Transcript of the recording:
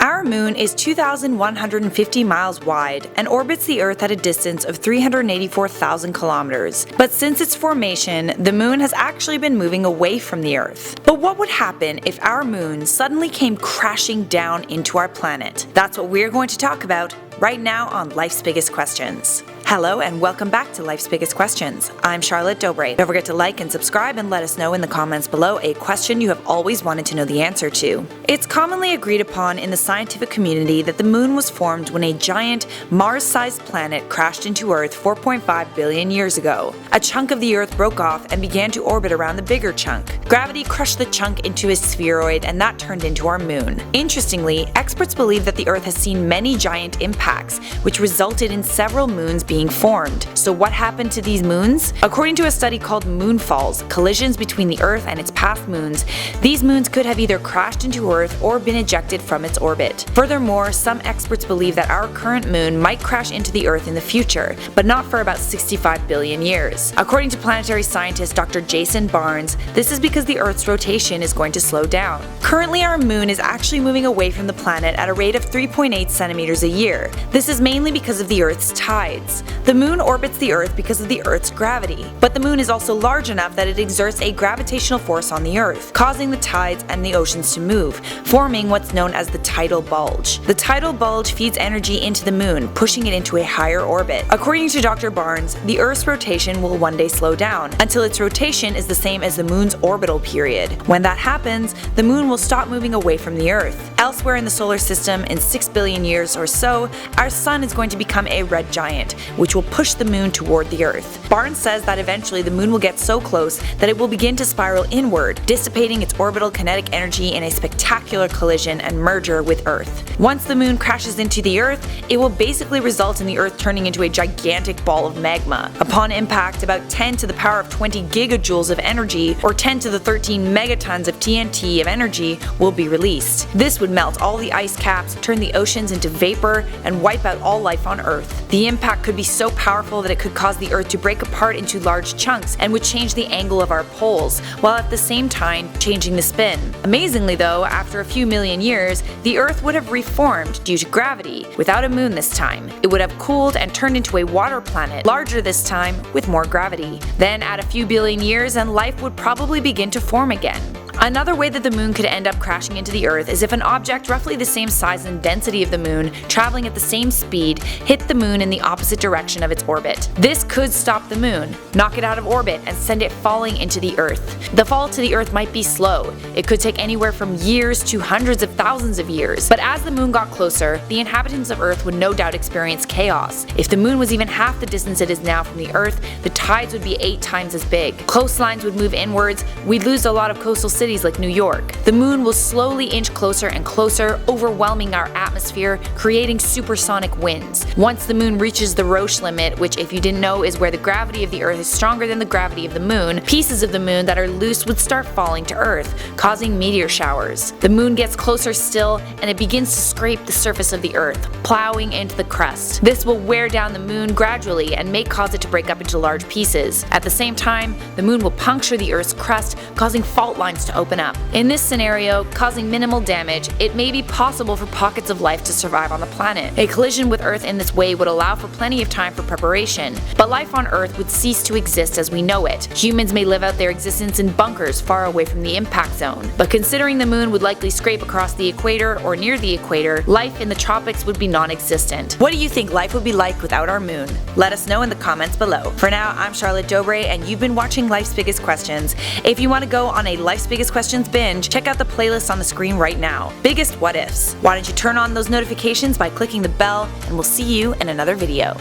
Our moon is 2,150 miles wide and orbits the Earth at a distance of 384,000 kilometers. But since its formation, the moon has actually been moving away from the Earth. But what would happen if our moon suddenly came crashing down into our planet? That's what we're going to talk about right now on Life's Biggest Questions. Hello and welcome back to Life's Biggest Questions. I'm Charlotte Dobre. Don't forget to like and subscribe and let us know in the comments below a question you have always wanted to know the answer to. It's commonly agreed upon in the scientific community that the moon was formed when a giant Mars-sized planet crashed into Earth 4.5 billion years ago. A chunk of the Earth broke off and began to orbit around the bigger chunk. Gravity crushed the chunk into a spheroid and that turned into our moon. Interestingly, experts believe that the Earth has seen many giant impacts, which resulted in several moons being formed. So what happened to these moons? According to a study called moonfalls, collisions between the Earth and its past moons, these moons could have either crashed into Earth or been ejected from its orbit. Furthermore, some experts believe that our current moon might crash into the Earth in the future, but not for about 65 billion years. According to planetary scientist Dr. Jason Barnes, this is because the Earth's rotation is going to slow down. Currently, our moon is actually moving away from the planet at a rate of 3.8 centimeters a year. This is mainly because of the Earth's tides. The moon orbits the Earth because of the Earth's gravity, but the moon is also large enough that it exerts a gravitational force on the Earth, causing the tides and the oceans to move, forming what's known as the tidal bulge. The tidal bulge feeds energy into the moon, pushing it into a higher orbit. According to Dr. Barnes, the Earth's rotation will one day slow down, until its rotation is the same as the moon's orbital period. When that happens, the moon will stop moving away from the Earth. Elsewhere in the solar system, in 6 billion years or so, our sun is going to become a red giant, which will push the moon toward the Earth. Barnes says that eventually the moon will get so close that it will begin to spiral inward, dissipating its orbital kinetic energy in a spectacular collision and merger with Earth. Once the moon crashes into the Earth, it will basically result in the Earth turning into a gigantic ball of magma. Upon impact, about 10 to the power of 20 gigajoules of energy, or 10 to the 13 megatons of TNT of energy, will be released. This would melt all the ice caps, turn the oceans into vapor, and wipe out all life on Earth. The impact could be so powerful that it could cause the Earth to break apart into large chunks and would change the angle of our poles, while at the same time changing the spin. Amazingly though, after a few million years, the Earth would have reformed due to gravity, without a moon this time. It would have cooled and turned into a water planet, larger this time, with more gravity. Then add a few billion years and life would probably begin to form again. Another way that the moon could end up crashing into the Earth is if an object roughly the same size and density of the moon, traveling at the same speed, hit the moon in the opposite direction of its orbit. This could stop the moon, knock it out of orbit, and send it falling into the Earth. The fall to the Earth might be slow. It could take anywhere from years to hundreds of thousands of years. But as the moon got closer, the inhabitants of Earth would no doubt experience chaos. If the moon was even half the distance it is now from the Earth, the tides would be 8 times as big. Coastlines would move inwards, we'd lose a lot of coastal cities like New York. The moon will slowly inch closer and closer, overwhelming our atmosphere, creating supersonic winds. Once the moon reaches the Roche limit, which if you didn't know is where the gravity of the Earth is stronger than the gravity of the moon, pieces of the moon that are loose would start falling to Earth, causing meteor showers. The moon gets closer still, and it begins to scrape the surface of the Earth, plowing into the crust. This will wear down the moon gradually and may cause it to break up into large pieces. At the same time, the moon will puncture the Earth's crust, causing fault lines to open up. In this scenario, causing minimal damage, it may be possible for pockets of life to survive on the planet. A collision with Earth in this way would allow for plenty of time for preparation, but life on Earth would cease to exist as we know it. Humans may live out their existence in bunkers far away from the impact zone, but considering the moon would likely scrape across the equator or near the equator, life in the tropics would be non-existent. What do you think life would be like without our moon? Let us know in the comments below. For now, I'm Charlotte Dobre and you've been watching Life's Biggest Questions. If you want to go on a Life's Biggest Questions binge, check out the playlist on the screen right now. Biggest What Ifs. Why don't you turn on those notifications by clicking the bell, and we'll see you in another video.